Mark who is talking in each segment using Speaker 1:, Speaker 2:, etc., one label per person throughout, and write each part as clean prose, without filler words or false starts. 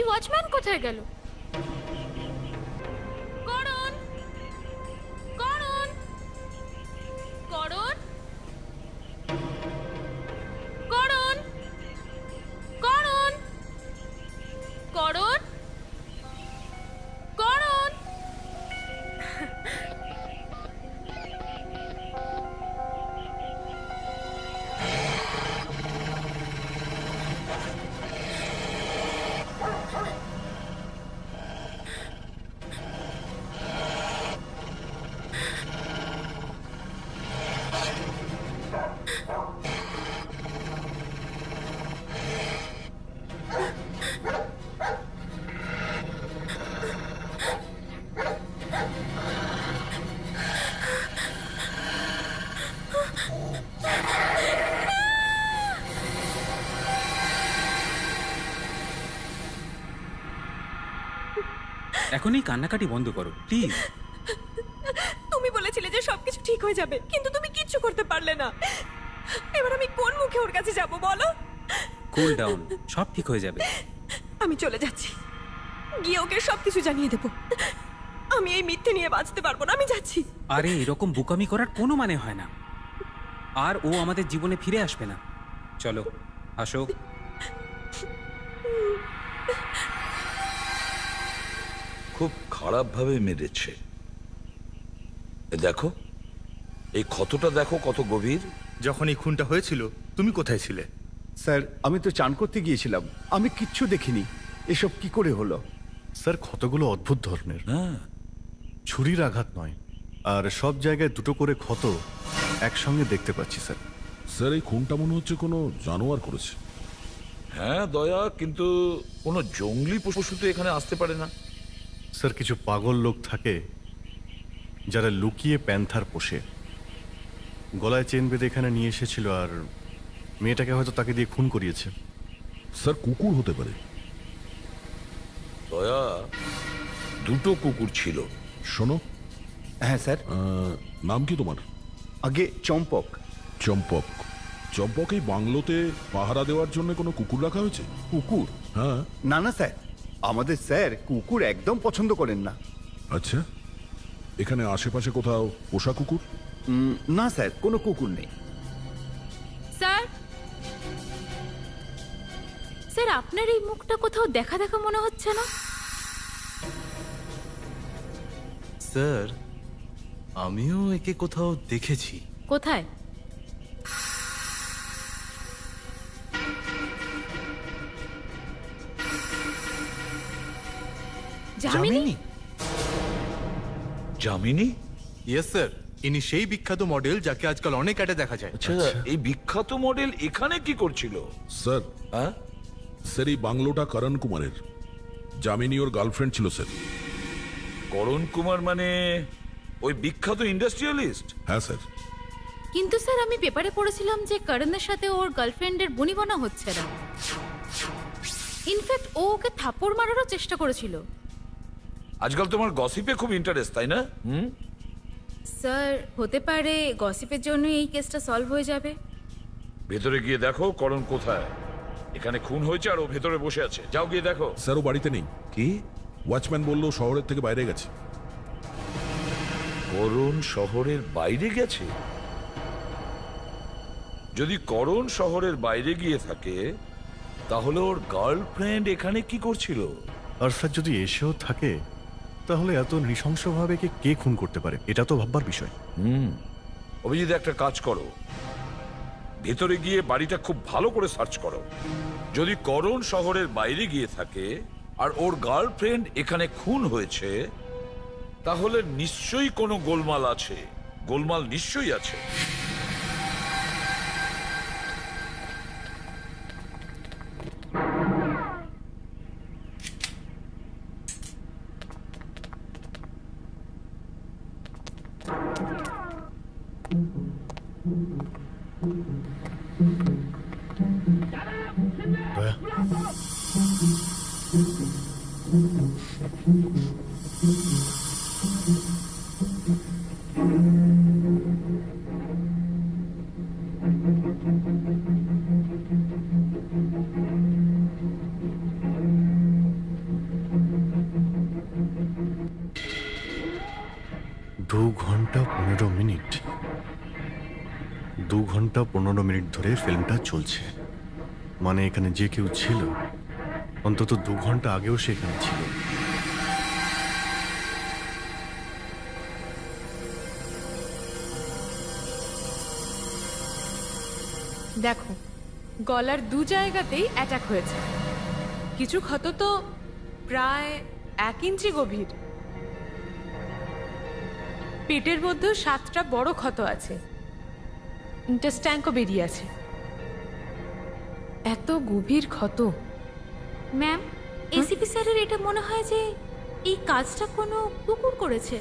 Speaker 1: Watchman কোথায় গেল? করণ, করণ, করণ, করণ, করণ, করণ, করণ।
Speaker 2: এখনই কান্নাকাটি বন্ধ করো প্লিজ।
Speaker 3: তুমি বলেছিলে যে সবকিছু ঠিক হয়ে যাবে, কিন্তু তুমি কিচ্ছু করতে পারলে না। এবার আমি কোন মুখে ওর কাছে যাব বলো?
Speaker 2: কুল ডাউন, সব ঠিক হয়ে যাবে।
Speaker 3: আমি চলে যাচ্ছি, গিয়ে ওকে সবকিছু জানিয়ে দেবো। আমি এই মিথ্যে নিয়ে বাঁচতে পারবো না, আমি যাচ্ছি।
Speaker 2: আরে এরকম বোকামি করার কোনো মানে হয় না, আর ও আমাদের জীবনে ফিরে আসবে না। চলো আসো।
Speaker 4: খুব খারাপভাবে মেরেছে। দেখো এই ক্ষতটা, দেখো কত গভীর।
Speaker 5: যখন এই খুনটা হয়েছিল তুমি কোথায় ছিলে?
Speaker 6: স্যার আমি তো চান করতে গিয়েছিলাম, আমি কিচ্ছু দেখিনি। এসব কি করে হলো?
Speaker 5: স্যার ক্ষতগুলো অদ্ভুত ধরনের,
Speaker 4: হ্যাঁ,
Speaker 5: ছুরির আঘাত নয়, আর সব জায়গায় দুটো করে ক্ষত একসঙ্গে দেখতে পাচ্ছি স্যার।
Speaker 7: স্যার এই খুনটা মনে হচ্ছে কোনো জানোয়ার করেছে।
Speaker 4: হ্যাঁ দয়া, কিন্তু কোনো জঙ্গলি পশু তো এখানে আসতে পারে না।
Speaker 5: স্যার কিছু পাগল লোক থাকে যারা লুকিয়ে প্যান্থার পোষে, গলায় চেন বেঁধে এখানে নিয়ে এসেছিল, আর মেয়েটাকে হয়তো তাকে দিয়ে খুন করিয়েছে।
Speaker 7: স্যার কুকুর হতে পারে।
Speaker 4: দয়া, দুটো কুকুর ছিল।
Speaker 7: শোনো,
Speaker 6: হ্যাঁ স্যার।
Speaker 7: নাম কি তোমার?
Speaker 6: আগে চম্পক।
Speaker 7: চম্পক। চম্পক, এই বাংলোতে পাহারা দেওয়ার জন্য কোনো কুকুর রাখা হয়েছে?
Speaker 6: কুকুর?
Speaker 7: হ্যাঁ।
Speaker 6: না না স্যার, আমাদের স্যার কুকুর একদম পছন্দ করেন না।
Speaker 7: আচ্ছা, এখানে আশেপাশে কোথাও পোষা কুকুর?
Speaker 6: না স্যার, কোনো কুকুর নেই।
Speaker 1: স্যার, স্যার আপনার এই মুখটা কোথাও দেখা দেখা মনে হচ্ছে না?
Speaker 8: স্যার, আমিও একে কোথাও দেখেছি।
Speaker 1: কোথায়? যামিনী?
Speaker 4: যামিনী?
Speaker 8: ইয়েস স্যার, ইনি সেই বিখ্যাত মডেল যাকে আজকাল অনেক অ্যাডে দেখা যায়।
Speaker 4: আচ্ছা, এই বিখ্যাত মডেল এখানে কি করছিল?
Speaker 7: স্যার,
Speaker 4: হ্যাঁ,
Speaker 7: স্যার এই বাংলোটা করণ কুমারের। যামিনী ওর গার্লফ্রেন্ড ছিল স্যার।
Speaker 4: করণ কুমার মানে ওই বিখ্যাত ইন্ডাস্ট্রিয়ালিস্ট?
Speaker 7: হ্যাঁ স্যার।
Speaker 1: কিন্তু স্যার আমি পেপারে পড়েছিলাম যে করণের সাথে ওর গার্লফ্রেন্ডের বনিবনা হচ্ছে না। ইনফ্যাক্ট ও ওকে থাপ্পড় মারারও চেষ্টা করেছিল।
Speaker 4: আজকাল তোমার গসিপে খুব ইন্টারেস্ট, তাই না?
Speaker 1: স্যার হতে পারে গসিপের জন্য এই কেসটা সলভ হয়ে যাবে।
Speaker 4: ভেতরে গিয়ে দেখো করণ কোথায়। এখানে খুন হয়েছে আর ও ভেতরে বসে আছে। যাও গিয়ে দেখো।
Speaker 7: স্যার ও বাড়িতে নেই।
Speaker 4: কি?
Speaker 7: ওয়াচম্যান বললো শহরের থেকে বাইরে গেছে।
Speaker 4: করণ শহরের বাইরে গেছে? যদি করণ শহরের বাইরে গিয়ে থাকে তাহলে ওর গার্লফ্রেন্ড এখানে কি করছিল?
Speaker 5: আর স্যার যদি এসেও থাকে তাহলে এত নৃশংসভাবে কে খুন করতে পারে, এটা তো ভাববার বিষয়।
Speaker 4: অভিজিৎ, একটা কাজ করো, ভেতরে গিয়ে বাড়িটা খুব ভালো করে সার্চ করো। যদি করণ শহরের বাইরে গিয়ে থাকে আর ওর গার্লফ্রেন্ড এখানে খুন হয়েছে তাহলে নিশ্চয়ই কোনো গোলমাল আছে। গোলমাল নিশ্চয়ই আছে।
Speaker 5: দয়া, 2 ঘন্টা 15 মিনিট 2 ঘন্টা 15 মিনিট ধরে ফিল্মটা চলছে। মানে এখানে যে কেউ ছিল অন্তত 2 ঘন্টা আগেও সে এখানে ছিল।
Speaker 3: দেখো, গলার 2 জায়গাতেই অ্যাটাক হয়েছে। কিছু ক্ষত তো প্রায় 1 ইঞ্চি গভীর। পেটের মধ্যে 7টা বড় ক্ষত আছে, ইন্টেস্টাইনও বেরিয়ে আছে। এত গভীর ক্ষত।
Speaker 1: ম্যাম, এসিপি স্যারের এটা মনে হয় যে এই কাজটা কোনো কুকুর করেছে।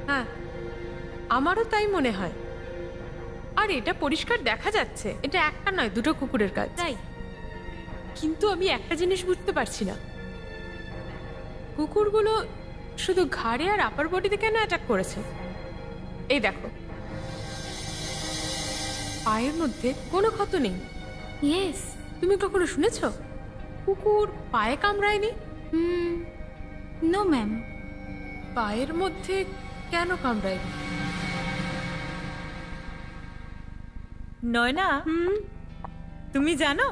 Speaker 3: হ্যাঁ, আমারও তাই মনে হয়। আর এটা পরিষ্কার দেখা যাচ্ছে এটা একটা নয়, 2টো কুকুরের কাজ।
Speaker 1: তাই
Speaker 3: কিন্তু আমি একটা জিনিস বুঝতে পারছি না, কুকুরগুলো শুধু ঘাড়ে আর আপার বডিতে কেন অ্যাটাক করেছে? এই দেখো, পায়ের মধ্যে কোনো ক্ষত নেই।
Speaker 1: ইয়েস।
Speaker 3: তুমি কখনো শুনেছো কুকুর পায়ে কামড়ায়নি?
Speaker 1: No ma'am.
Speaker 3: পায়ের মধ্যে কেন কামড়ায়নি?
Speaker 9: নয়না, তুমি জানো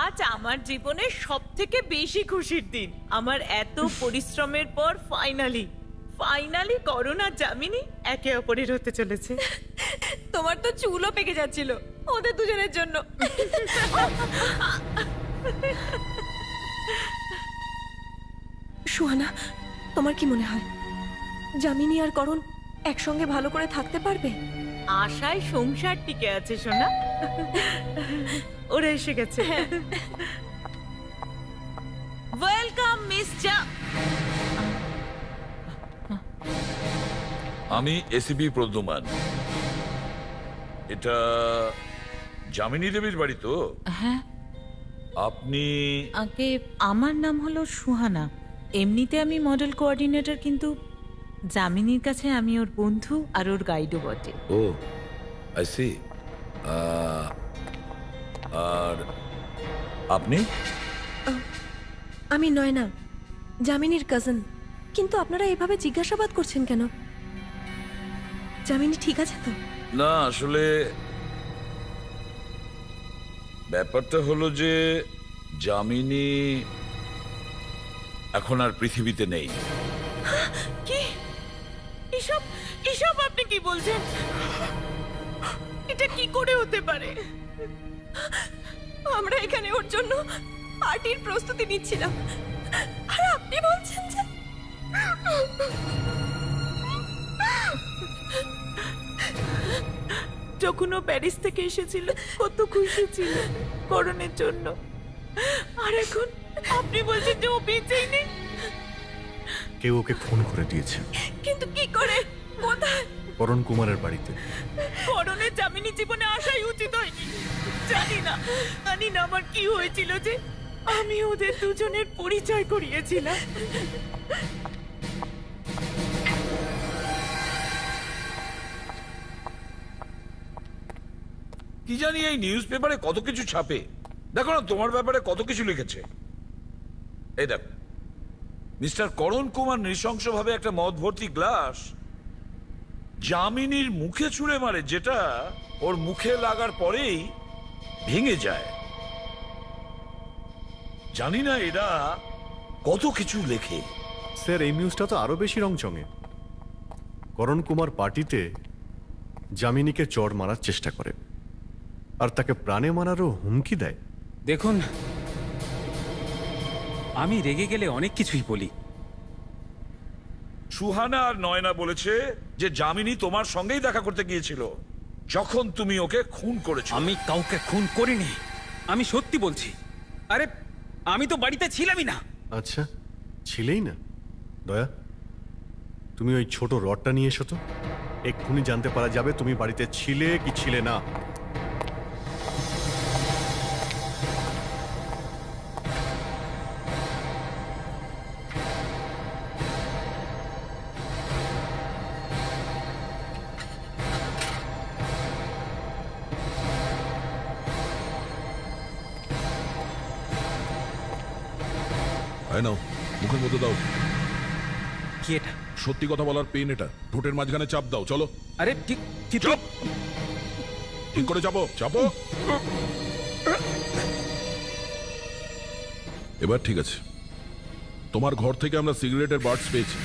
Speaker 9: আজ আমার জীবনের সব থেকে বেশি খুশির দিন। আমার এত পরিশ্রমের পর ফাইনালি করোনা জামিনী একে অপরের হতে চলেছে।
Speaker 3: তোমার তো চুলও পেকে যাচ্ছিল ওদের দুজনের জন্য।
Speaker 10: সুহানা, তোমার কি মনে হয় যামিনী আর করণ একসঙ্গে ভালো করে থাকতে পারবে?
Speaker 9: আশায় সংসার টিকে আছে সোনা। ওরা এসে গেছে। ওয়েলকাম মিস
Speaker 4: আমি এসিপি প্রদ্যুমান। এটা যামিনী দেবীর বাড়ি তো?
Speaker 9: হ্যাঁ।
Speaker 4: আপনি?
Speaker 9: আগে আমার নাম হলো সুহানা। এমনিতে আমি মডেল কোঅর্ডিনেটর, কিন্তু যামিনীর কাছে আমি ওর বন্ধু আর ওর গাইডও বটে।
Speaker 4: ও, আই সি। আর আপনি?
Speaker 10: আমি নয়না, যামিনীর কাজিন। কিন্তু আপনারা এভাবে জিজ্ঞাসাবাদ করছেন কেন? যামিনী ঠিক আছে তো?
Speaker 4: না, আসলে ব্যাপারটা হলো যে যামিনী এখন আর পৃথিবীতে নেই।
Speaker 9: কি? এসব আপনি কি বলছেন? এটা কি করে হতে পারে?
Speaker 3: আমরা এখানে ওর জন্য পার্টির প্রস্তুতি নিচ্ছিলাম, আর আপনি বলছেন যে
Speaker 9: যখন ও প্যারিস থেকে এসেছিল কত খুশি ছিল করণের জন্য, আর এখন আপনি বলছেন যে ও বেঁচেই নেই।
Speaker 5: কেউ ওকে খুন করে দিয়েছে।
Speaker 3: কিন্তু কি করে, কোথায়?
Speaker 5: করণ কুমারের বাড়িতে।
Speaker 9: করণের যামিনী জীবনে আসাই উচিত হয়নি। জানি না আমার কি হয়েছিল যে আমি ওদের দুজনের পরিচয় করিয়েছিলাম।
Speaker 4: কি জানি এই নিউজ পেপারে কত কিছু ছাপে। দেখো না, তোমার ব্যাপারে কত কিছু লিখেছে। এই দেখো, মিস্টার করণ কুমার নৃশংসভাবে একটা মদ ভর্তি গ্লাস যামিনীর মুখে ছুঁড়ে মারে, যেটা ওর মুখে লাগার পরেই ভেঙে যায়। জানি না এরা কত কিছু লেখে।
Speaker 5: স্যার, এই নিউজটা তো আরো বেশি রংচঙে। করণ কুমার পার্টিতে যামিনীকে চড় মারার চেষ্টা করে আর তাকে প্রাণে মারারও হুমকি দেয়।
Speaker 2: দেখুন, আমি রেগে গেলে অনেক কিছুই বলি।
Speaker 4: সুহানা আর নয়না বলেছে যে যামিনী তোমার সঙ্গেই দেখা করতে গিয়েছিল যখন তুমি ওকে খুন করেছো।
Speaker 2: আমি কাউকে খুন করিনি, আমি সত্যি বলছি। আরে আমি তো বাড়িতে ছিলামই না।
Speaker 5: আচ্ছা, ছিলেই না? দয়া, তুমি ওই ছোট রডটা নিয়ে এসো তো। এক্ষুনি জানতে পারা যাবে তুমি বাড়িতে ছিলে কি ছিলে না।
Speaker 7: নাও, মুখের মধ্যে দাও।
Speaker 2: কি এটা?
Speaker 7: সত্যি কথা বলার পেন এটা। ঠোঁটের মাঝখানে চাপ দাও, চলো।
Speaker 2: আরে ঠিক ঠিক
Speaker 7: চুপ! ঠিক করে চাপো, চাপো। এবার ঠিক আছে। তোমার ঘর থেকে আমরা সিগারেটের বার্ডস পেয়েছি।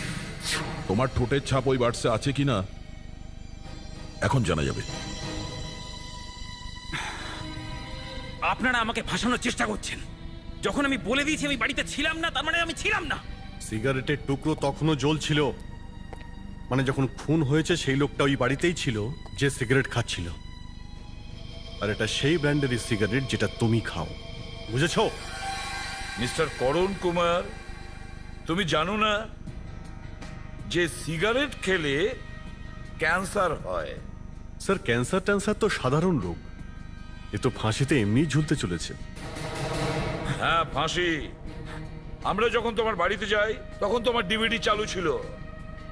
Speaker 7: তোমার ঠোঁটের ছাপ ওই বার্ডসে আছে কিনা এখন জানা যাবে।
Speaker 2: আপনারা আমাকে ফাঁসানোর চেষ্টা করছেন। যখন আমি বলে দিয়েছি আমি বাড়িতে ছিলাম না, তার মানে আমি ছিলাম না।
Speaker 5: সিগারেটের টুকরো তখনও জ্বলছিল, মানে যখন খুন হয়েছে সেই লোকটা ওই বাড়িতেই ছিল যে সিগারেট খাচ্ছিল। আর এটা সেই ব্র্যান্ডেরই সিগারেট যেটা তুমি খাও, বুঝেছো?
Speaker 4: মিস্টার করণ কুমার, তুমি জানো না যে সিগারেট খেলে ক্যান্সার হয়?
Speaker 5: স্যার, ক্যান্সার ট্যান্সার তো সাধারণ রোগ, এ তো ফাঁসিতে এমনি ঝুলতে চলেছে।
Speaker 4: হ্যাঁ, ফাঁসি। আমরা যখন তোমার বাড়িতে যাই তখন তোমার ডিভিডি চালু ছিল,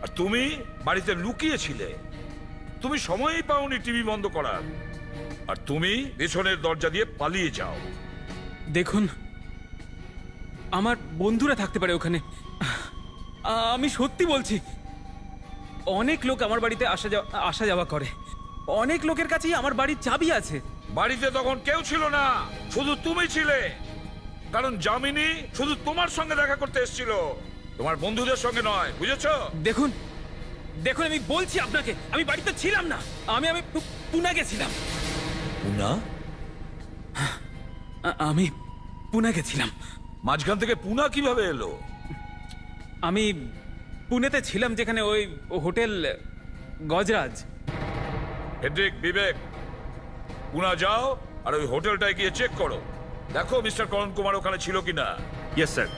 Speaker 4: আর তুমি বাড়িতে লুকিয়েছিলে। তুমি সময়ই পাওনি টিভি বন্ধ করার, আর তুমি পেছনের দরজা দিয়ে পালিয়ে যাও।
Speaker 2: দেখুন, আমার বন্ধুরা থাকতে পারে ওখানে। আমি সত্যি বলছি, অনেক লোক আমার বাড়িতে আসা যাওয়া করে। অনেক লোকের কাছেই আমার বাড়ির চাবি আছে।
Speaker 4: বাড়িতে তখন কেউ ছিল না, শুধু তুমি ছিলে। কারণ যামিনী শুধু তোমার সঙ্গে দেখা করতে এসেছিল, তোমার বন্ধুদের সঙ্গে নয়, বুঝেছো?
Speaker 2: দেখুন দেখুন, আমি বলছি আপনাকে, আমি বাড়িতে ছিলাম না। আমি পুনা গেছিলাম।
Speaker 4: পুনা?
Speaker 2: আমি পুনা গেছিলাম।
Speaker 4: মাঝখান থেকে পুনা কিভাবে এলো?
Speaker 2: আমি পুনেতে ছিলাম, যেখানে ওই হোটেল গজরাজ।
Speaker 4: হেড্রিক, বিবেক, পুনা যাও আর ওই হোটেলটায় গিয়ে চেক করো। দেখো মিস্টার করণ কুমার ওখানে ছিল কিনা।
Speaker 6: Yes sir.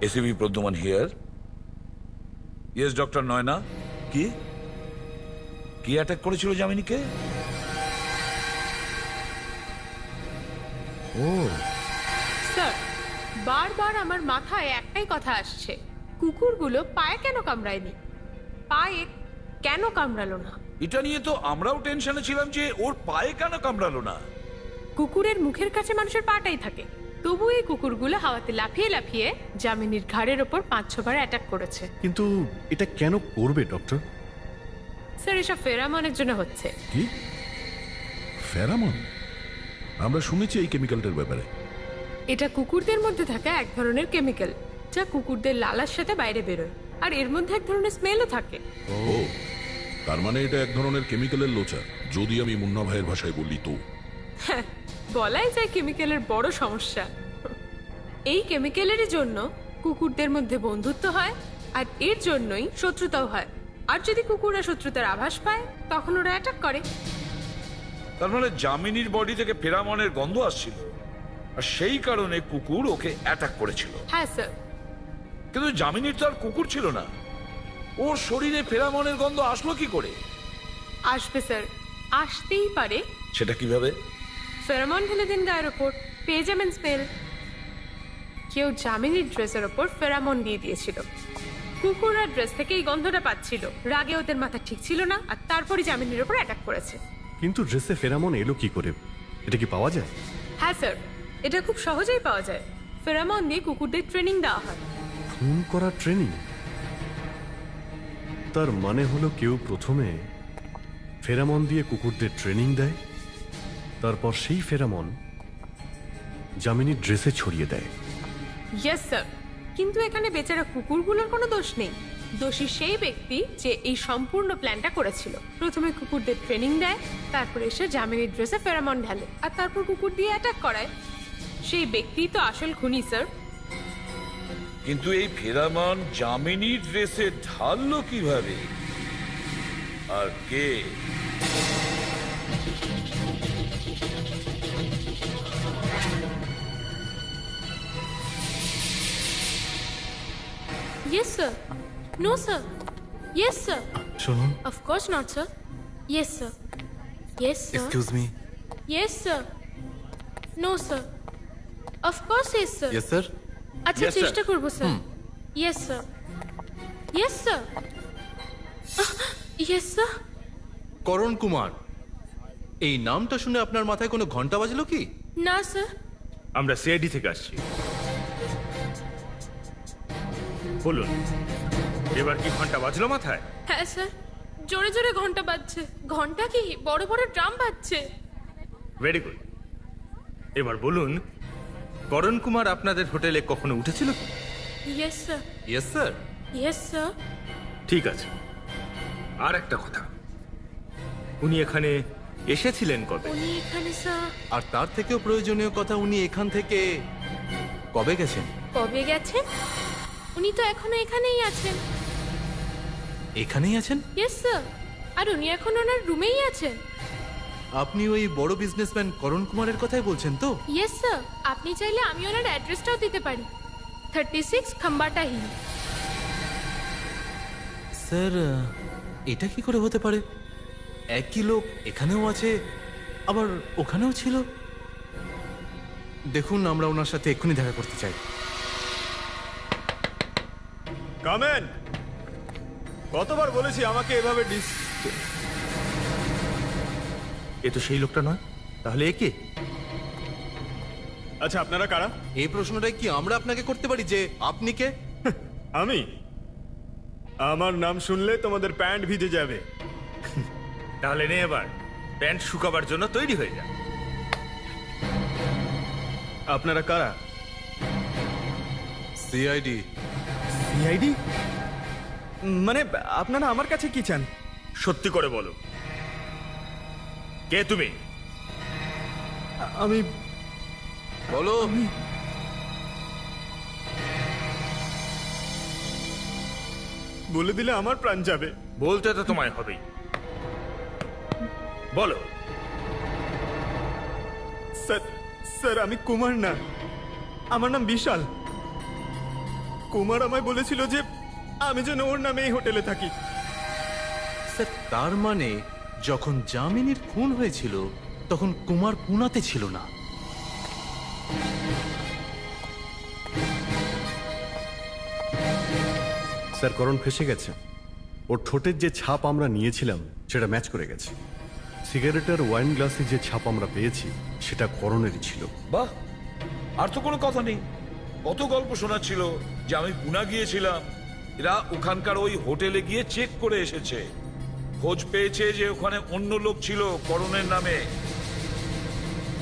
Speaker 4: ACP Pradyuman here. Yes doctor Naina. কি কি অ্যাটাক করেছিল যামিনীকে?
Speaker 7: ও,
Speaker 3: স্যার, বারবার আমার মাথায় একটাই কথা আসছে, কুকুরগুলো পায়ে কেন কামড়ায়নি? পায়ে কেন কামড়ালো না?
Speaker 4: এটা নিয়ে তো আমরাও টেনশনে ছিলাম যে ওর পায়ে কেন কামড়ালো না।
Speaker 3: কুকুরের মুখের কাছে মানুষের পাটাই থাকে, তবু এই কুকুরগুলো হাওয়াতে লাফিয়ে লাফিয়ে যামিনীর ঘাড়ের ওপর 5-6 বার অ্যাটাক করেছে।
Speaker 5: কিন্তু এটা কেন করবে ডক্টর?
Speaker 3: স্যার, এসব ফেরামনের জন্য হচ্ছে।
Speaker 7: কি ফেরামন? আমরা শুনেছি এই কেমিক্যালটার ব্যাপারে।
Speaker 3: এটা কুকুরদের মধ্যে থাকা এক ধরনের কেমিক্যাল, যা কুকুরদের লালার সাথে বাইরে বেরোয়, আর এর মধ্যে এক ধরনের স্মেলও থাকে।
Speaker 7: ও, তার মানে এটা এক ধরনের কেমিক্যালের লোচা, যদি আমি মুন্না ভাইয়ের ভাষায় বলি তো।
Speaker 3: হ্যাঁ, বলাই যায় কেমিক্যালের বড় সমস্যা। এই কেমিক্যালের জন্য কুকুরদের মধ্যে বন্ধুত্ব হয়, আর এর জন্যই শত্রুতাও হয়। আর যদি কুকুররা শত্রুতার আভাস পায়, তখন ওরা অ্যাটাক করে।
Speaker 4: তার মানে যামিনীর বডি থেকে ফেরামনের গন্ধ আসছিল, আর সেই কারণে কুকুর ওকে অ্যাটাক করেছিল।
Speaker 3: হ্যাঁ স্যার।
Speaker 4: কিন্তু যামিনীর তো আর কুকুর ছিল না, ওর শরীরে ফেরামনের গন্ধ আসলো কি করে?
Speaker 3: আসবে স্যার, আসতেই পারে।
Speaker 4: সেটা কিভাবে?
Speaker 3: ফেরামন ঢেলে দিন গায়ের ওপর, পেয়ে যাবেন স্মেল। কেউ যামিনীর ড্রেসের ওপর ফেরামন দিয়ে দিয়েছিল, কুকুররা ড্রেস থেকে এই গন্ধটা পাচ্ছিল, রাগে ওদের মাথা ঠিক ছিল না, আর তারপরই যামিনীর ওপর অ্যাটাক করেছে।
Speaker 5: কিন্তু ড্রেসে ফেরামন এলো কি করে? এটা কি পাওয়া যায়?
Speaker 3: হ্যাঁ স্যার, এটা খুব সহজেই পাওয়া যায়। ফেরামন দিয়ে কুকুরদের ট্রেনিং দেওয়া হয়।
Speaker 5: খুন করা ট্রেনিং? তার মানে হলো কেউ প্রথমে ফেরামন দিয়ে কুকুরদের ট্রেনিং দেয়, তারপর সেই ফেরামন যামিনীর ড্রেসে ছড়িয়ে দেয়।
Speaker 3: ইয়েস স্যার, কিন্তু এখানে বেচারা কুকুরগুলোর কোনো দোষ নেই। দোষী সেই ব্যক্তি যে এই সম্পূর্ণ প্ল্যানটা করেছিল। প্রথমে কুকুরদের ট্রেনিং দেয়, তারপর এসে যামিনীর ড্রেসে ফেরামন ঢালে, আর তারপর কুকুর দিয়ে অ্যাটাক করায়। সেই ব্যক্তি তো আসল খুনি স্যার।
Speaker 4: কিন্তু এই ফেরামন যামিনীর ড্রেসে ঢাললো কিভাবে, আর কে?
Speaker 1: Yes, sir. No, sir. Yes, sir.
Speaker 5: শুনুন।
Speaker 1: Of course not, sir. Yes, sir. Yes, sir.
Speaker 8: Excuse me.
Speaker 1: Yes, sir. No, sir. Of course, yes, sir.
Speaker 8: Yes sir.
Speaker 1: আচ্ছা,
Speaker 6: Yes, sir.
Speaker 1: চেষ্টা করবো sir. Yes, sir. Yes, sir. Yes, sir.
Speaker 8: করণ কুমার, এই নামটা শুনে আপনার মাথায় কোনো ঘন্টা বাজলো কি?
Speaker 1: না স্যার।
Speaker 6: আমরা সিআইডি থেকে আসছি।
Speaker 11: বলুন, এবার কি ঘন্টা বাজলো মাথায়?
Speaker 3: হ্যাঁ স্যার, জোরে জোরে ঘন্টা বাজছে। ঘন্টা কি, বড় বড় ড্রাম বাজছে।
Speaker 11: Very good. এবার বলুন, করণ কুমার আপনাদের হোটেলে কখনো উঠেছিল?
Speaker 3: Yes sir.
Speaker 8: Yes sir.
Speaker 3: Yes sir.
Speaker 11: ঠিক আছে, আর একটা কথা, উনি এখানে এসেছিলেন কবে?
Speaker 3: উনি এখানে স্যার
Speaker 8: আর তার থেকেও প্রয়োজনীয় কথা, উনি এখান থেকে কবে গেছেন?
Speaker 3: কবে গেছেন? উনি তো এখনো এখানেই আছেন।
Speaker 8: এখানেই আছেন?
Speaker 3: Yes sir. আর উনি এখন ওনার রুমেই আছেন।
Speaker 8: আপনি ওই বড় বিজনেসম্যান করণ কুমারের কথাই বলছেন তো?
Speaker 3: Yes sir. আপনি চাইলে আমি ওনার অ্যাড্রেসটাও দিতে পারি। 36 খাম্বাটা হিল।
Speaker 8: স্যার, এটা কি করে হতে পারে? একই লোক এখানেও আছে, আবার ওখানেও ছিল। দেখুন, আমরা ওনার সাথে এক্ষুনি দেখা করতে চাই।
Speaker 12: কামেন, কতবার বলেছি আমাকে এভাবে
Speaker 11: এ তো সেই লোকটা নয়, তাহলে এ কে?
Speaker 12: আচ্ছা, আপনারা কারা?
Speaker 8: এই প্রশ্নটাই কি আমরা আপনাকে করতে পারি যে আপনি কে?
Speaker 12: আমি? আমার নাম শুনলে তোমাদের প্যান্ট ভিজে যাবে।
Speaker 11: তাহলে নে, এবার প্যান্ট শুকাবার জন্য তৈরি হয়ে যা।
Speaker 12: আপনারা কারা?
Speaker 8: সিআইডি।
Speaker 12: সিআইডি? মানে আপনারা আমার কাছে কি চান?
Speaker 11: সত্যি করে বলো, কে তুমি?
Speaker 12: আমি
Speaker 8: বলো।
Speaker 12: বলে দিলে আমার প্রাণ যাবে।
Speaker 11: বলতে তো তোমায় হবেই, বলো।
Speaker 12: স্যার, স্যার আমি কুমার না, আমার নাম বিশাল। কুমার আমায় বলেছিল যে আমি যেন ওর নামে এই হোটেলে থাকি।
Speaker 8: স্যার, তার মানে যখন জামিনীর খুন হয়েছিল তখন কুমার পুনাতে ছিল না?
Speaker 5: স্যার, করণ ফেসে গেছে। ওর ঠোঁটের যে ছাপ আমরা নিয়েছিলাম সেটা ম্যাচ করে গেছে। সিগারেটের ওয়াইন গ্লাসে যে ছাপ আমরা পেয়েছি সেটা করণেরই ছিল।
Speaker 4: বাহ, আর তো কোনো কথা নেই। কত গল্প শোনাচ্ছিল যে আমি পুনা গিয়েছিলাম, এরা ওখানকার ওই হোটেলে গিয়ে চেক করে এসেছে, খোঁজ পেয়েছে যে ওখানে অন্য লোক ছিল করণের নামে।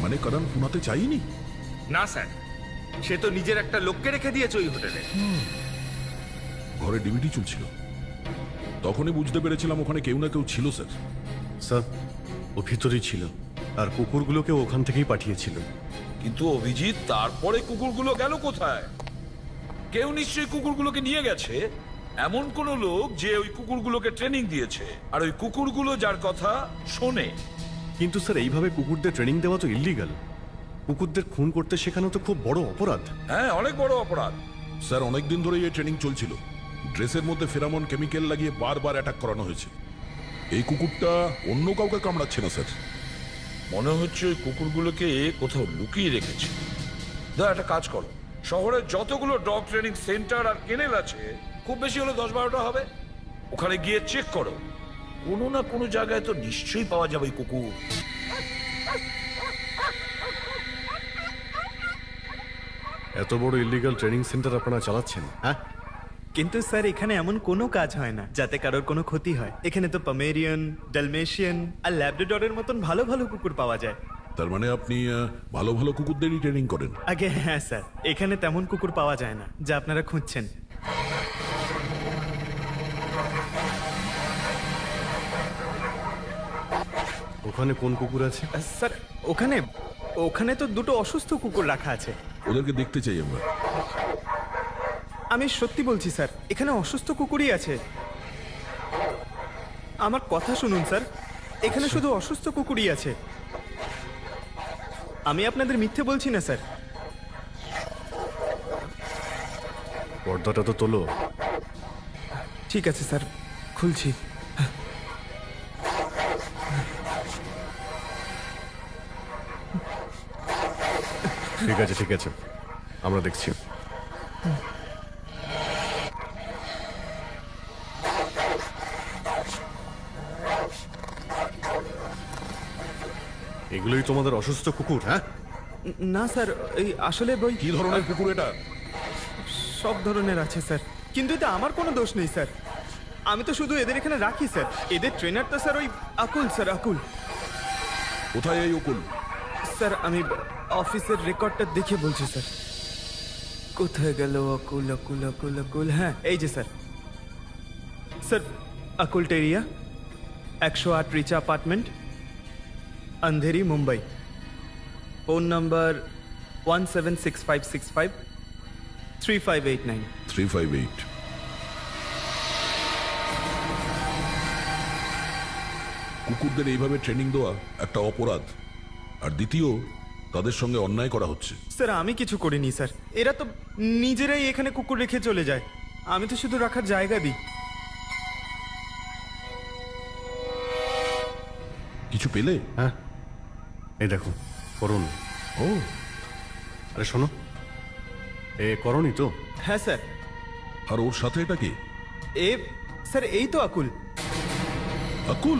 Speaker 7: মানে করণ পুনাতে চাইনি?
Speaker 11: না স্যার, সে তো নিজের একটা লোককে রেখে দিয়েছে ওই হোটেলে।
Speaker 7: ঘরে ডিভিডি চলছিল, তখনই বুঝতে পেরেছিলাম ওখানে কেউ না কেউ ছিল। স্যার,
Speaker 5: স্যার ও ভিতরেই ছিল, আর কুকুরগুলোকে ওখান থেকেই পাঠিয়েছিল।
Speaker 4: কিন্তু অভিজিৎ, তারপরে কুকুরগুলো গেল কোথায়? কেউ নিশ্চয়ই কুকুরগুলোকে নিয়ে গেছে, এমন কোন লোক যে ওই কুকুরগুলোকে ট্রেনিং দিয়েছে, আর ওই কুকুরগুলো যার কথা শোনে।
Speaker 5: কিন্তু স্যার, এইভাবে কুকুরদের ট্রেনিং দেওয়া তো ইল্লিগাল। কুকুরদের খুন করতে শেখানো তো খুব বড় অপরাধ।
Speaker 4: হ্যাঁ, অনেক বড় অপরাধ।
Speaker 7: স্যার, অনেকদিন ধরেই এই ট্রেনিং চলছিল। ড্রেসের মধ্যে ফেরামন কেমিক্যাল লাগিয়ে বারবার অ্যাটাক করানো হয়েছে। এই কুকুরটা অন্য কাউকে কামড়াচ্ছে না স্যার।
Speaker 4: মনে হচ্ছে ওই কুকুরগুলোকে কোথাও লুকিয়ে রেখেছে। একটা কাজ করো, শহরের যতগুলো ডগ ট্রেনিং সেন্টার আর কেনেল আছে, খুব বেশি হলে 10-12টা হবে, ওখানে গিয়ে চেক করো। কোনো না কোনো জায়গায় তো নিশ্চয়ই পাওয়া যাবে ওই কুকুর।
Speaker 5: এত বড় ইল্লিগাল ট্রেনিং সেন্টার আপনারা চালাচ্ছেন? হ্যাঁ,
Speaker 12: কিন্তু স্যার এখানে এমন কোনো কাজ হয় না যাতে কারোর কোনো ক্ষতি হয়। এখানে তো পমেরিয়ান, ডালমেশিয়ান আর ল্যাব্রাডরের মতন ভালো ভালো কুকুর পাওয়া যায়।
Speaker 7: তার মানে আপনি ভালো ভালো কুকুরদেরই ট্রেনিং করেন?
Speaker 12: আগে হ্যাঁ স্যার, এখানে তেমন কুকুর পাওয়া যায় না যা আপনারা খুঁজছেন।
Speaker 5: ওখানে কোন কুকুর আছে?
Speaker 12: স্যার ওখানে ওখানে তো দুটো অসুস্থ কুকুর রাখা আছে।
Speaker 7: ওদেরকে দেখতে চাই আমরা।
Speaker 12: আমি সত্যি বলছি স্যার, এখানে অসুস্থ কুকুরই আছে। আমার কথা শুনুন স্যার, এখানে শুধু অসুস্থ কুকুরই আছে। আমি আপনাদের মিথ্যে বলছি না স্যার।
Speaker 5: পর্দাটা তো তোলো।
Speaker 12: ঠিক আছে স্যার, খুলছি।
Speaker 5: ঠিক আছে, ঠিক আছে, আমরা দেখছি। এগুলোই তোমাদের অসুস্থ কুকুর? হ্যাঁ
Speaker 12: না স্যার, এই আসলে বই।
Speaker 7: কি ধরনের কুকুর এটা?
Speaker 12: সব ধরনের আছে স্যার। কিন্তু এতে আমার কোনো দোষ নেই স্যার। আমি তো শুধু এদের এখানে রাখি স্যার। এদের ট্রেনার তো স্যার ওই আকুল স্যার, আকুল।
Speaker 7: কোথায় এই অকুল?
Speaker 12: স্যার আমি অফিসের রেকর্ডটা দেখে বলছি স্যার। কোথায় গেল আকুল, আকুল, আকুল, আকুল? হ্যাঁ এই যে sir. Sir Akul Teria, 108 Richa apartment, Andheri Mumbai. Phone number 176565 3589।
Speaker 7: 358। কুকুরদের এইভাবে ট্রেনিং দেওয়া একটা অপরাধ, আর দ্বিতীয় তাদের সঙ্গে অন্যায় করা হচ্ছে।
Speaker 12: স্যার আমি কিছু করিনি স্যার, এরা তো নিজেরাই এখানে কুকুর রেখে চলে যায়। আমি তো শুধু রাখার জায়গা দিই।
Speaker 7: কিছু পেলে?
Speaker 5: হ্যাঁ এই দেখো করণ।
Speaker 7: ও
Speaker 5: আরে শোনো, এ করণই তো?
Speaker 12: হ্যাঁ স্যার।
Speaker 7: আর ওর সাথে এটা কি?
Speaker 12: এ স্যার এই তো আকুল।
Speaker 7: আকুল?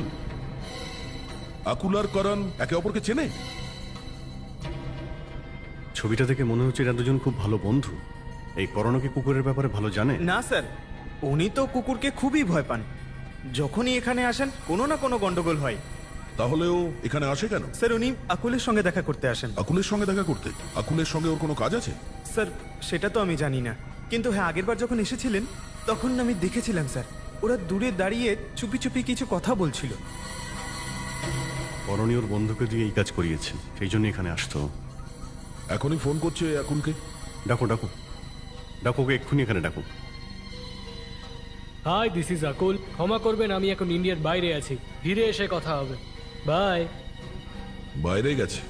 Speaker 7: আকুল আর করণ একে অপরকে চেনে?
Speaker 5: ছবিটা থেকে মনে হচ্ছে এরা দুজন খুব ভালো বন্ধু। এই করণ কি কুকুরের ব্যাপারে ভালো জানে?
Speaker 12: না স্যার, উনি তো কুকুরকে খুবই ভয় পান। যখনই এখানে আসেন কোনো না কোনো গন্ডগোল হয়।
Speaker 7: তাহলেও এখানে আসে কেন?
Speaker 12: স্যার উনি আকুলের সঙ্গে দেখা করতে আসেন।
Speaker 7: আকুলের সঙ্গে দেখা করতে? আকুলের সঙ্গে ওর কোনো কাজ আছে?
Speaker 12: স্যার সেটা তো আমি জানি না, কিন্তু হ্যাঁ আগেরবার যখন এসেছিলেন তখন আমি দেখেছিলাম স্যার, ওরা দূরে দাঁড়িয়ে চুপি চুপি কিছু কথা বলছিল।
Speaker 5: করণী ওর বন্ধুকে দিয়ে এই কাজ করিয়েছে, সেই জন্য এখানে আসতো।
Speaker 7: এখনই ফোন করছে আকুলকে।
Speaker 5: ডাকো ডাকো ডাকো, ওকে এক্ষুনি এখানে ডাকো।
Speaker 13: হাই, দিস ইজ আকুল। ক্ষমা করবেন, আমি এখন ইন্ডিয়ার বাইরে আছি, ফিরে এসে কথা হবে। বাই।
Speaker 7: বাইরে গেছে?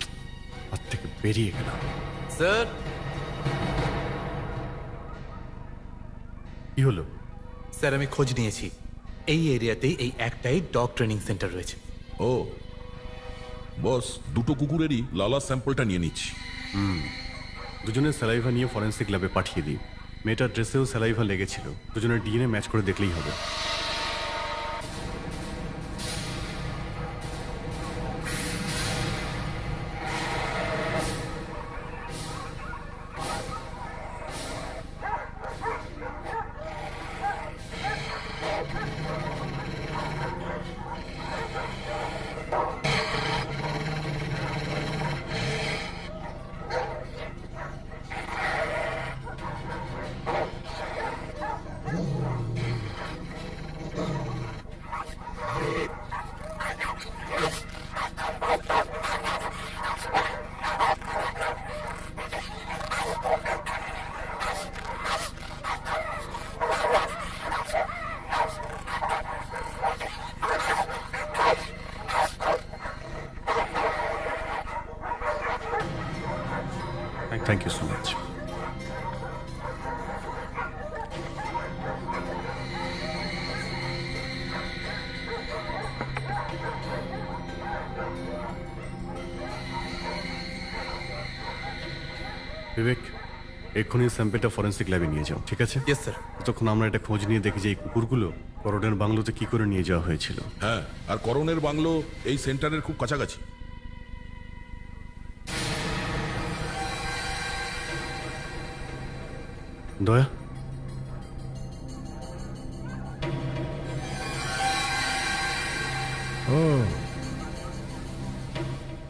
Speaker 5: হাত থেকে বেরিয়ে গেল।
Speaker 8: স্যার
Speaker 5: কি হলো?
Speaker 8: স্যার আমি খোঁজ নিয়েছি, এই এরিয়াতেই এই একটাই ডগ ট্রেনিং সেন্টার রয়েছে।
Speaker 7: ও বস, দুটো কুকুরেরই লালা স্যাম্পলটা নিয়ে নিচ্ছি।
Speaker 5: দুজনের স্যালাইভা নিয়ে ফরেন্সিক ল্যাবে পাঠিয়ে দিই। মেয়েটার ড্রেসেও স্যালাইভা লেগেছিল, দুজনের ডিএনএ ম্যাচ করে দেখলেই হবে। Thank you so much. বিবেক, এক্ষুনি স্যাম্পেলটা ফরেন্সিক ল্যাবে নিয়ে যাও, ঠিক আছে?
Speaker 8: Yes sir.
Speaker 5: ততক্ষণ আমরা এটা খোঁজ নিয়ে দেখি যে এই কুকুরগুলো করণের বাংলোতে কি করে নিয়ে যাওয়া হয়েছিল।
Speaker 7: হ্যাঁ, আর করণের বাংলো এই সেন্টারের খুব কাছাকাছি।
Speaker 5: দয়া,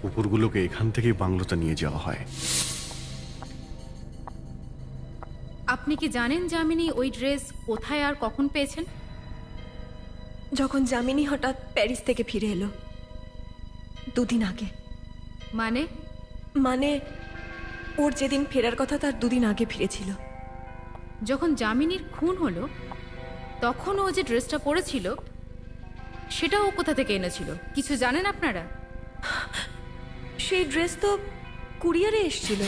Speaker 5: কুকুরগুলোকে এখান থেকেই বাংলোতে নিয়ে যাওয়া হয়।
Speaker 1: আপনি কি জানেন যামিনী ওই ড্রেস কোথায় আর কখন পেয়েছেন?
Speaker 10: যখন যামিনী হঠাৎ প্যারিস থেকে ফিরে এলো 2 দিন আগে।
Speaker 1: মানে?
Speaker 10: মানে ওর যেদিন ফেরার কথা তার 2 দিন আগে ফিরেছিল।
Speaker 1: যখন যামিনীর খুন হলো তখন ও যে ড্রেসটা পরেছিল সেটা ও কোথা থেকে এনেছিল কিছু জানেন আপনারা?
Speaker 10: সেই ড্রেস তো কুরিয়ারে এসেছিল।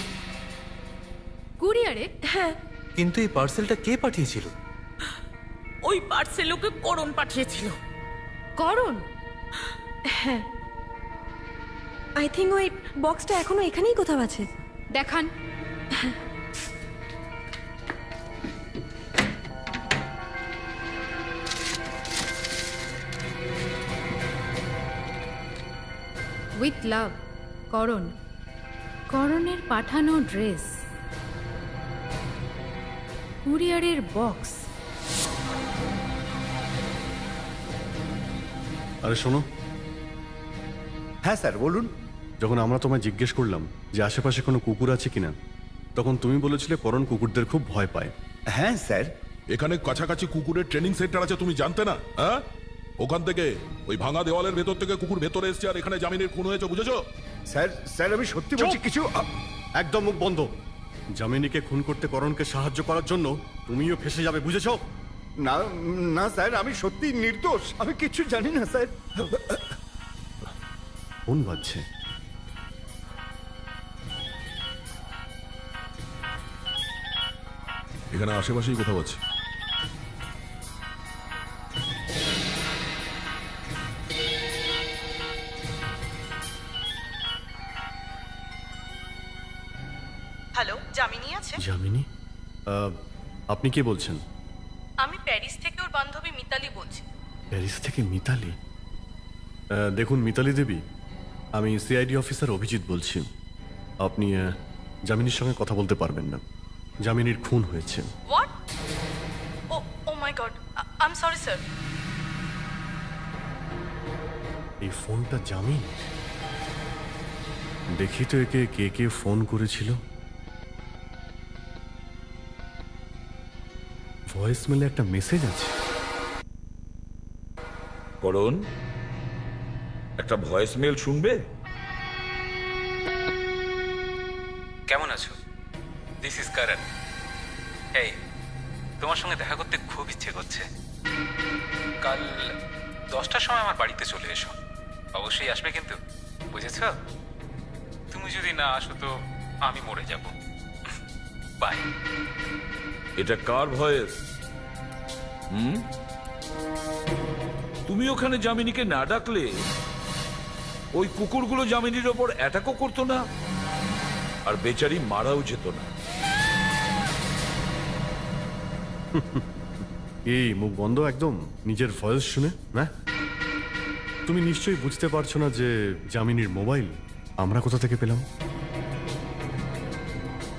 Speaker 1: কুরিয়ারে?
Speaker 10: হ্যাঁ।
Speaker 8: কিন্তু এই পার্সেলটা কে পাঠিয়েছিল?
Speaker 9: ওই পার্সেল ওকে করণ পাঠিয়েছিল।
Speaker 1: করণ?
Speaker 10: হ্যাঁ, আই থিঙ্ক ওই বক্সটা এখনো এখানেই কোথাও আছে।
Speaker 1: দেখান। উইথ লাভ, করণ। করণের পাঠানো ড্রেস, কুরিয়ারের বক্স।
Speaker 5: আরে শোনো,
Speaker 6: হ্যাঁ স্যার বলুন।
Speaker 5: যখন আমরা তোমায় জিজ্ঞেস করলাম যে আশেপাশে কোনো কুকুর আছে কিনা, তখন তুমি বলেছিলে করণ কুকুরদের খুব ভয় পায়।
Speaker 6: হ্যাঁ স্যার।
Speaker 7: এখানে কাছাকাছি কুকুরের ট্রেনিং সেন্টার আছে, তুমি জানতে না? হ্যাঁ, ওখান থেকে ওই ভাঙা দেওয়ালের ভেতর থেকে কুকুর ভেতরে এসছে, আর এখানে জামিনের খুন হয়েছে, বুঝেছো?
Speaker 6: স্যার স্যার আমি সত্যি বলছি কিছু।
Speaker 5: একদম মুখ বন্ধ। জামিনীকে খুন করতে করণকে সাহায্য করার জন্য তুমিও ফেসে যাবে, বুঝেছো?
Speaker 6: না না স্যার, আমি সত্যি নির্দোষ, আমি কিছু জানি না স্যার।
Speaker 5: ফোন বাজছে।
Speaker 7: এখানে আশেপাশেই কোথাও আছে।
Speaker 9: হ্যালো, জামিনী আছে?
Speaker 5: জামিনী? আপনি কে বলছেন?
Speaker 9: আমি প্যারিস থেকে ওর বান্ধবী মিতালি বলছি।
Speaker 5: প্যারিস থেকে মিতালি? দেখুন মিতালি দেবী, আমি সিআইডি অফিসার অভিজিৎ বলছি। আপনি জামিনীর সঙ্গে কথা বলতে পারবেন না। জামিনীর খুন হয়েছে।
Speaker 9: What? Oh my god, I am sorry sir.
Speaker 5: এই ফোনটা জামিন? দেখি তো একে কে কে ফোন করেছিল। ভয়েস মেলে একটা মেসেজ আছে।
Speaker 4: করণ, একটা ভয়েস মেল শুনবে?
Speaker 2: কেমন আছো? দিস ইজ করণ। এই, তোমার সঙ্গে দেখা করতে খুব ইচ্ছে করছে। কাল 10টার সময় আমার বাড়িতে চলে এসো। অবশ্যই আসবে কিন্তু, বুঝেছ? তুমি যদি না আসো তো আমি মরে যাব। বাই।
Speaker 4: এটা কার ভয়েস? তুমি ওখানে জামিনীকে না ডাকলে ওই কুকুরগুলো জামিনীর ওপর অ্যাটাকও করতো না, আর বেচারি মারাও যেত না।
Speaker 5: এই মুখ বন্ধ একদম নিজের ভয়েস শুনে, না? তুমি নিশ্চয়ই বুঝতে পারছো না যে জামিনীর মোবাইল আমরা কোথা থেকে পেলাম।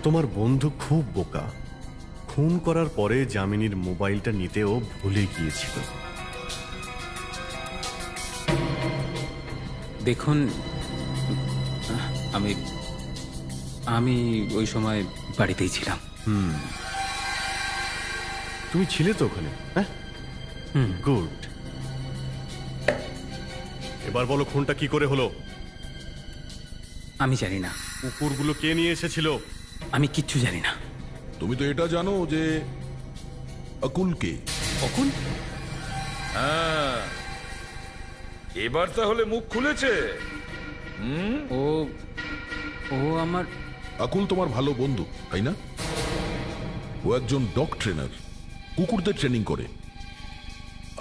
Speaker 5: তোমার বন্ধু খুব বোকা। খুন করার পরে জামিনীর মোবাইলটা নিতেও ভুলে গিয়েছিল।
Speaker 2: দেখুন, আমি ওই সময় বাড়িতেই ছিলাম।
Speaker 5: তুমি ছিলে তো ওখানে? হ্যাঁ, গুড। এবার বলো খুনটা কি করে হলো?
Speaker 2: আমি জানি না।
Speaker 5: কুকুরগুলো কে নিয়ে এসেছিল?
Speaker 2: আমি কিচ্ছু জানি না।
Speaker 7: তুমি তো এটা জানো যে অকুলকে।
Speaker 2: অকুল?
Speaker 4: হ্যাঁ, এবার তাহলে মুখ খুলেছে।
Speaker 2: ও আমার
Speaker 7: অকুল তোমার ভালো বন্ধু, তাই না? ও একজন ডগ ট্রেনার, কুকুরদের ট্রেনিং করে।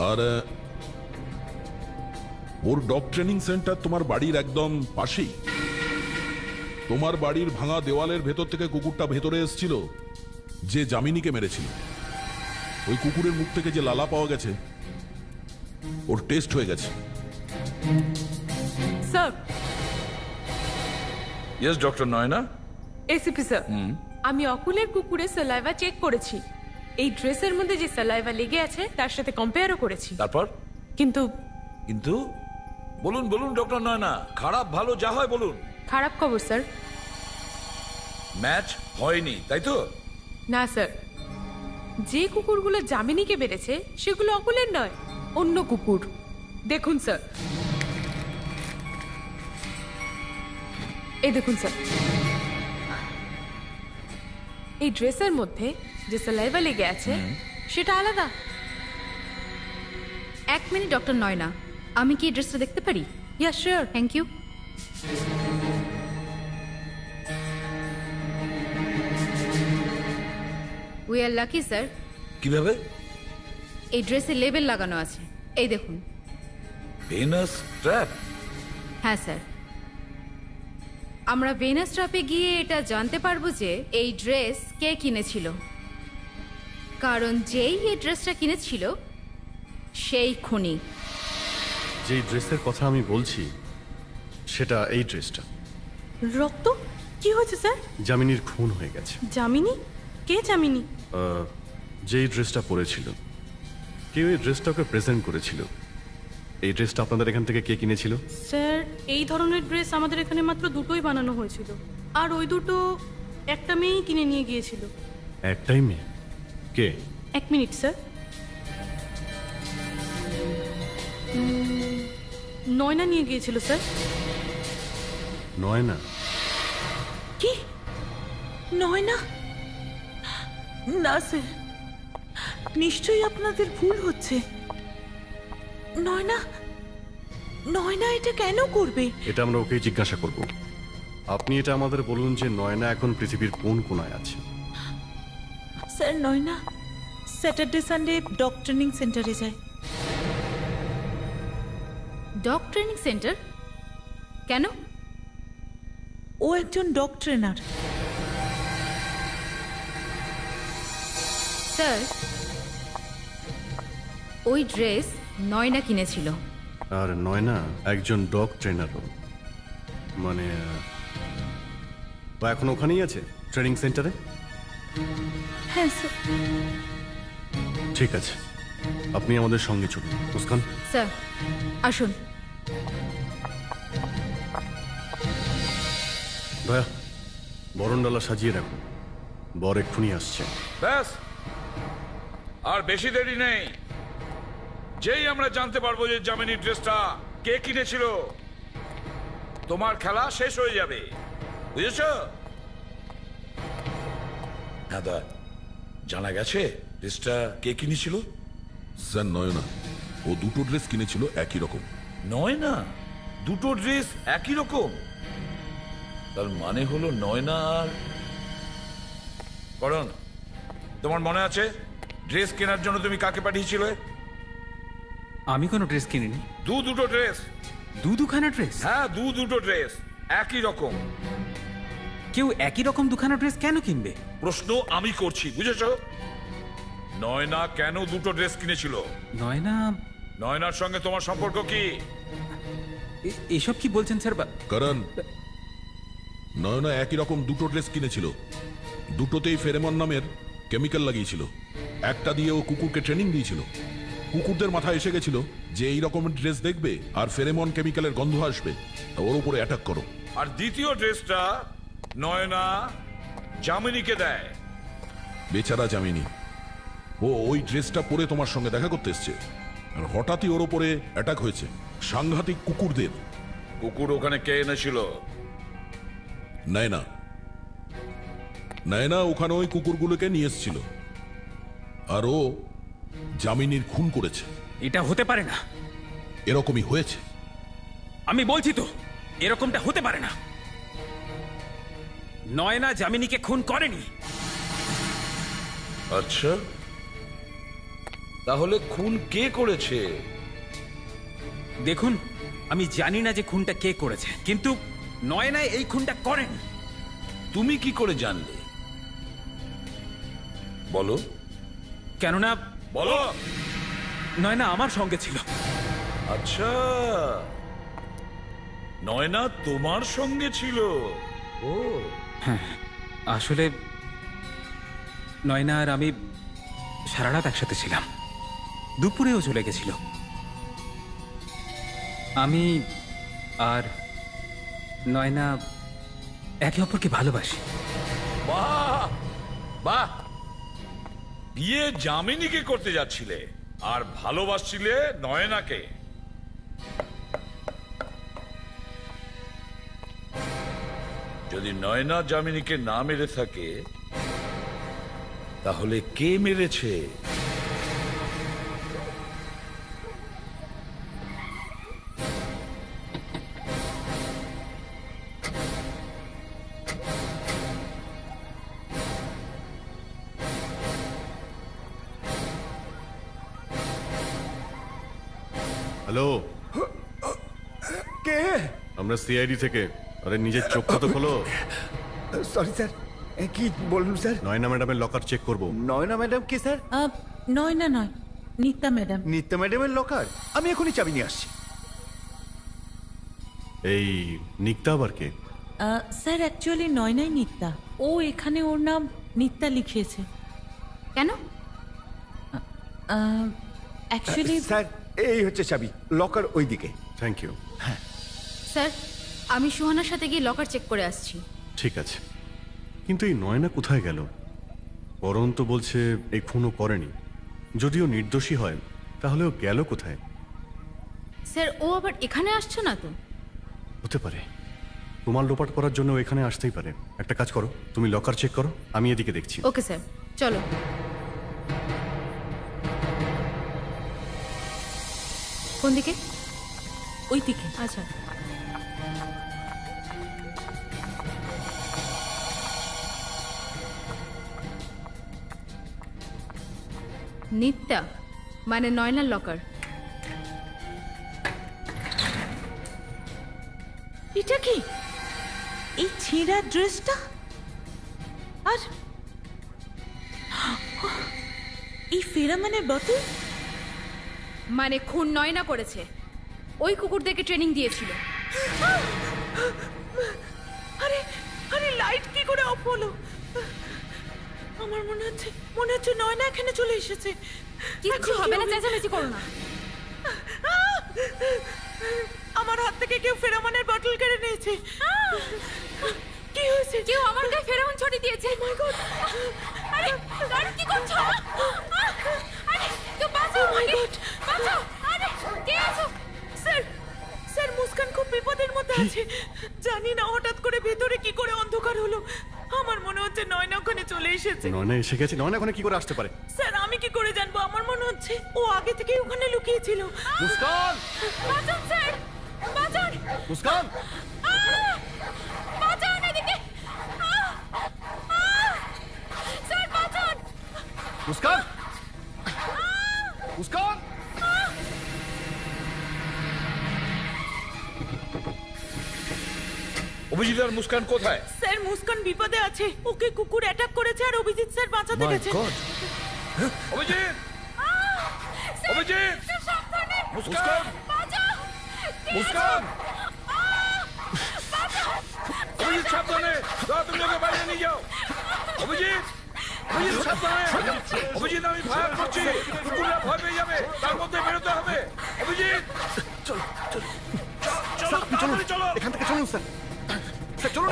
Speaker 7: আর ওর ডগ ট্রেনিং সেন্টার তোমার বাড়ির একদম পাশেই। তোমার বাড়ির ভাঙা দেওয়ালের ভেতর থেকে কুকুরটা ভেতরে এসেছিল যে জামিনীকে মেরেছিল। ওই কুকুরের মুখ থেকে যে লালা পাওয়া গেছে ওর টেস্ট হয়ে গেছে।
Speaker 3: Sir.
Speaker 4: Yes doctor Nayana.
Speaker 3: ACP sir, আমি অকুলের কুকুরের স্যালাইভা চেক করেছি। এই ড্রেসের মধ্যে যে স্যালাইভা লেগে আছে তার সাথে কম্পেয়ারও করেছি।
Speaker 4: তারপর?
Speaker 3: কিন্তু
Speaker 4: বলুন বলুন ডক্টর নয়না, খারাপ ভালো যা হয় বলুন।
Speaker 3: খারাপ খবর স্যার।
Speaker 4: ম্যাচ হয়নি, তাই তো?
Speaker 3: না স্যার, যে কুকুরগুলো জামিনীকে বেড়েছে সেগুলো অকুলের নয়, অন্য কুকুর। দেখুন স্যার, এই দেখুন স্যার, এই ড্রেসের মধ্যে যে স্যালাইভা লেগে আছে সেটা আলাদা।
Speaker 1: 1 মিনিট ডক্টর নয়না, আমি কি ড্রেসটা দেখতে পারি?
Speaker 3: Yeah sure,
Speaker 1: thank you. We are lucky sir.
Speaker 4: কিভাবে?
Speaker 1: এই ড্রেসে লেবেল লাগানো আছে, এই দেখুন।
Speaker 4: Venus trap?
Speaker 1: হ্যাঁ স্যার, আমরা ভেনাস ট্র্যাপে গিয়ে এটা জানতে পারবো যে এই ড্রেস কে কিনেছিল, কারণ যেই এই ড্রেসটা কিনেছিল সেই খুনি।
Speaker 5: যেই ড্রেসের কথা আমি বলছি সেটা এই ড্রেসটা।
Speaker 10: রক্ত? কি হয়েছে স্যার?
Speaker 5: জামিনীর খুন হয়ে গেছে।
Speaker 10: জামিনী? কে জামিনী?
Speaker 5: যেই ড্রেসটা পরেছিল, কেউ এই ড্রেসটাকে প্রেজেন্ট করেছিল। এই ড্রেসটা আপনাদের এখান থেকে কে কিনেছিল?
Speaker 14: স্যার এই ধরনের ড্রেস আমাদের এখানে মাত্র দুটোই বানানো হয়েছিল, আর ওই দুটো একটা মেয়েই কিনে নিয়ে গিয়েছিল।
Speaker 5: একটাই মেয়ে? কে?
Speaker 14: 1 মিনিট স্যার। নয়না নিয়ে গিয়েছিল স্যার।
Speaker 5: নয়না?
Speaker 9: কি নয়না? না স্যার, নিশ্চয়ই আপনাদের ভুল হচ্ছে। নয়না, নয়না এটা কেন করবে?
Speaker 5: এটা আমরা ওকেই জিজ্ঞাসা করব। আপনি এটা আমাদের বলুন যে নয়না এখন পৃথিবীর কোন কোনায় আছে?
Speaker 9: Sir Nayana Saturday Sunday dog training সেন্টারে যায়।
Speaker 1: Dog training centre? কেন?
Speaker 9: ও একজন ডগ ট্রেনার।
Speaker 1: স্যার, ওই ড্রেস নয়না কিনেছিল।
Speaker 5: আর নয়না একজন ডগ ট্রেনারও। মানে ও এখন ওখানেই আছে ট্রেনিং সেন্টারে?
Speaker 9: হ্যাঁ স্যার।
Speaker 5: ঠিক আছে, আপনি আমাদের সঙ্গে চলুন। মুস্কান।
Speaker 1: স্যার আসুন।
Speaker 5: দয়া, বরণডালা সাজিয়ে রাখুন, বর এক্ষুনি আসছে।
Speaker 4: ব্যাস, আর বেশি দেরি নেই। যেই আমরা জানতে পারবো যে যামিনীর ড্রেসটা কে কিনেছিল, তোমার খেলা শেষ হয়ে যাবে, বুঝেছ? হ্যাঁ দা, জানা গেছে ড্রেসটা কে কিনেছিল?
Speaker 7: স্যার নয়না। ও দুটো ড্রেস কিনেছিল একই রকম।
Speaker 4: নয়না দুটো ড্রেস একই রকম? তার মানে হলো নয়না আর করণ। তোমার মনে আছে ড্রেস কেনার জন্য তুমি কাকে পাঠিয়েছিলে?
Speaker 2: আমি কোনো ড্রেস কিনিনি।
Speaker 4: দুটো ড্রেস?
Speaker 2: দুখানা ড্রেস?
Speaker 4: হ্যাঁ, দুটো ড্রেস একই রকম।
Speaker 2: কেউ একই রকম দুখানা ড্রেস কেন কিনবে?
Speaker 4: প্রশ্ন আমি করছি, বুঝেছো? নয়না কেন দুটো ড্রেস কিনেছিল?
Speaker 2: নয়নার
Speaker 4: সঙ্গে তোমার সম্পর্ক কি?
Speaker 2: এসব কি বলছেন স্যার?
Speaker 7: কারণ নয়না একই রকম দুটো ড্রেস কিনেছিল। দুটোতেই ফেরেমন নামের কেমিক্যাল লাগিয়েছিল। একটা দিয়ে ও কুকুরকে ট্রেনিং দিয়েছিল। কুকুরদের মাথায় এসে গেছিল যে এই রকমের ড্রেস দেখবে আর ফেরেমন কেমিক্যালের গন্ধ আসবে, ওর উপরে অ্যাটাক করো।
Speaker 4: আর দ্বিতীয় ড্রেসটা নয়না যামিনীকে দেয়।
Speaker 7: বেচারা যামিনী, ও ওই ড্রেসটা পরে তোমার সঙ্গে দেখা করতে এসছে, আর হঠাৎই ওর উপরে অ্যাটাক হয়েছে সাংঘাতিক কুকুরদের।
Speaker 4: কুকুর ওখানে কে এনেছিল?
Speaker 7: নয়না। নয়না ওখানে ওই কুকুরগুলোকে নিয়ে এসেছিল, আর ও যামিনীর খুন করেছে।
Speaker 2: এটা হতে পারে না।
Speaker 7: এরকমই হয়েছে।
Speaker 2: আমি বলছি তো, এরকমটা হতে পারে না। নয়না যামিনীকে খুন করেনি।
Speaker 4: আচ্ছা, তাহলে খুন কে করেছে?
Speaker 2: দেখুন, আমি জানি না যে খুনটা কে করেছে, কিন্তু নয়না এই খুনটা করেনি।
Speaker 4: তুমি কি করে জানলে? বলো।
Speaker 2: কেননা
Speaker 4: বলো।
Speaker 2: নয়না আমার সঙ্গে ছিল।
Speaker 4: আচ্ছা, নয়না তোমার সঙ্গে ছিল? ও
Speaker 2: হ্যাঁ, আসলে নয়না আর আমি সারা রাত একসাথে ছিলাম। দুপুরেও চলে গেছিল। আমি আর নয়না একে অপরকে ভালোবাসি।
Speaker 4: বাহ বাহ, বিয়ে যামিনীকে করতে যাচ্ছিলে আর ভালোবাসছিলে নয়নাকে। যদি নয়না যামিনীকে না মেরে থাকে, তাহলে কে মেরেছে?
Speaker 5: হ্যালো,
Speaker 6: কে?
Speaker 5: আমরা সিআইডি থেকে। আরে নিজের চোখটা তো খোলো।
Speaker 6: সরি স্যার, কি বলুন স্যার?
Speaker 5: নয়না ম্যাডামের লকার চেক করব।
Speaker 6: নয়না ম্যাডাম কি স্যার?
Speaker 9: নয়না নয়, নিত্যা ম্যাডাম।
Speaker 6: নিত্যা ম্যাডামের লকার? আমি এখনই চাবি নিয়ে আসছি।
Speaker 5: এই নিত্যা আবার কে?
Speaker 9: স্যার অ্যাকচুয়ালি নয়নাই নিত্যা। ও এখানে ওর নাম নিত্যা লিখিয়েছে।
Speaker 1: কেন?
Speaker 9: অ্যাকচুয়ালি
Speaker 6: স্যার এই হচ্ছে চাবি, লকার ওই দিকে।
Speaker 5: Thank you.
Speaker 1: স্যার আমি সুহানার সাথে গিয়ে লকার চেক করে আসছি।
Speaker 5: ঠিক আছে, কিন্তু এই নয়না কোথায় গেল? করণ তো বলছে এই খুনও করেনি। যদিও নির্দোষী হয় তাহলে ও গেল কোথায়?
Speaker 1: স্যার ও আবার এখানে আসছে না তো?
Speaker 5: হতে পারে, তোমার লোপাট করার জন্য ও এখানে আসতেই পারে। একটা কাজ করো, তুমি লকার চেক করো, আমি এদিকে দেখছি।
Speaker 1: ওকে স্যার, চলো। কোন দিকে?
Speaker 9: ওই দিকে।
Speaker 1: আচ্ছা। নিত্যা মানে নয়নার লকার।
Speaker 9: এটা কি? এই ছেঁড়া ড্রেসটা আর এই ফেরামানের বোতল?
Speaker 1: মানে খুন নয়না করেছে, ওই কুকুরদেরকে ট্রেনিং দিয়েছিল।
Speaker 9: আরে আরে লাইট কি করে অফ হলো? আমার মনে হচ্ছে নয়না এখানে চলে এসেছে।
Speaker 1: কিচ্ছু হবে না, চেঁচামেচি করো না।
Speaker 9: আমার হাত থেকে কেউ ফেরামানের বটল কেড়ে নিয়েছে। কি হয়েছে?
Speaker 1: কেউ আমার গায়ে ফেরামন ছড়িয়ে দিয়েছে। মাই গড! আরে আরে কি করছো? আরে কেউ বাঁচাও! মাই গড! বাঁচাও! আরে কে আছো?
Speaker 9: স্যার মুস্কান খুব বিপদের মধ্যে আছে। জানি না হঠাৎ করে ভেতরে কি করে অন্ধকার হলো। আমার মনে হচ্ছে নয়না ওখানে চলে এসেছে।
Speaker 5: নয়না এসে গেছে? নয়না ওখানে কি করে আসতে পারে?
Speaker 9: স্যার আমি কি করে জানবো? আমার মনে হচ্ছে ও আগে থেকেই ওখানে লুকিয়ে ছিল।
Speaker 5: মুস্কান!
Speaker 1: বাঁচান স্যার! বাঁচান!
Speaker 5: মুস্কান!
Speaker 1: বাঁচান এদিকে! স্যার বাঁচান!
Speaker 5: মুস্কান! মুস্কান!
Speaker 4: অভিজিৎ আর মুস্কান কোথায়?
Speaker 9: স্যার মুস্কান বিপদে আছে, ওকে কুকুর অ্যাটাক করেছে আর অভিজিৎ স্যার বাঁচাতে গেছে।
Speaker 4: অভিজিৎ! অভিজিৎ! মুস্কান! মুস্কান! অভিজিৎ সাবধানে! দাঁড়া, তুমি ওকে বাইরে নিয়ে যাও। অভিজিৎ! অভিজিৎ সাবধানে! অভিজিৎ আমি ভয় করছি, কুকুররা ভয় পেয়ে যাবে, তার মধ্যে বেরোতে হবে। অভিজিৎ!
Speaker 5: চলো চলো
Speaker 4: চলো তাড়াতাড়ি চলো।
Speaker 5: এখান থেকে চলুন স্যার। স্যার চলুন।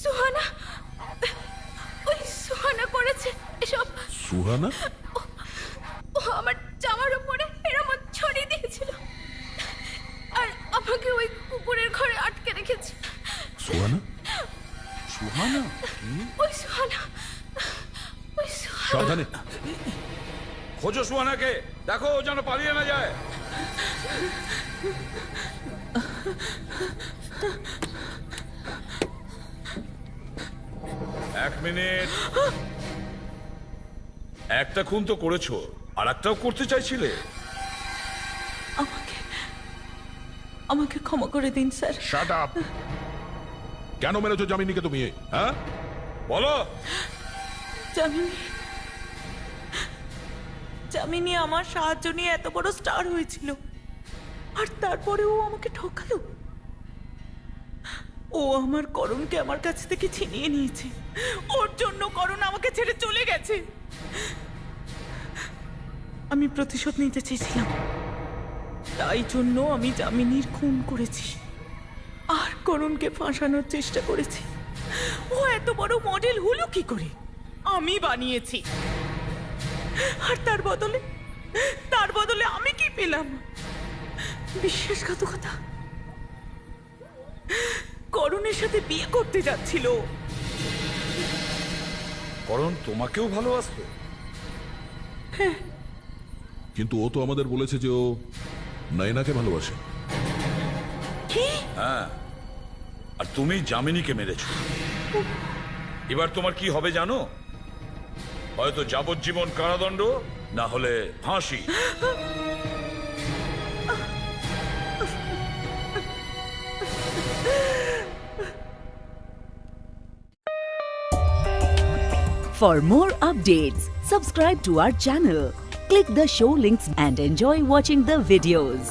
Speaker 1: সুহানা, ওই সুহানা করেছে এসব।
Speaker 7: সুহানা?
Speaker 1: ও আমার জামার উপরে ফেরামন ছড়িয়ে দিয়েছিল আর আমাকে ওই কুকুরের ঘরে আটকে রেখেছে।
Speaker 7: সুহানা?
Speaker 6: সুহানা?
Speaker 1: ওই সুহানা, ওই সুহানা।
Speaker 7: সাবধানে।
Speaker 4: খোঁজো সুহানাকে, দেখো ও যেন পালিয়ে না যায়। এক মিনিট। একটা খুন তো করেছো, আর একটাও করতে চাইছিলে।
Speaker 9: আমাকে ক্ষমা করে দিন স্যার।
Speaker 7: Shut up! কেন মেরেছো জামিনীকে তুমি? হ্যাঁ
Speaker 4: বলো।
Speaker 9: জামিনী আমার সাহায্য নিয়ে এত বড় স্টার হয়েছিল, আর তারপরে ও আমাকে ঠকালো। ও আমার করণকে আমার কাছ থেকে ছিনিয়ে নিয়েছে। ওর জন্য করণ আমাকে ছেড়ে চলে গেছে। আমি প্রতিশোধ নিতে চেয়েছিলাম, তাই জন্য আমি জামিনীর খুন করেছি আর করণকে ফাঁসানোর চেষ্টা করেছি। ও এত বড় মডেল হলো কি করে? আমি বানিয়েছি। আর তার বদলে আমি কি পেলাম? বিশ্বাসঘাতকতা। করণের সাথে বিয়ে করতে যাচ্ছিল।
Speaker 4: করণ তোমাকেও ভালোবাসতো?
Speaker 9: হ্যাঁ।
Speaker 7: কিন্তু ও তো আমাদের বলেছে যে ও নয়নাকে ভালোবাসে।
Speaker 9: কি?
Speaker 4: হ্যাঁ, আর তুমি জামিনীকে মেরেছো। এবার তোমার কি হবে জানো? হয়তো যাবজ্জীবন কারাদণ্ড, না হলে ফাঁসি।
Speaker 15: For more updates, subscribe to our channel, click the show links and enjoy watching the videos.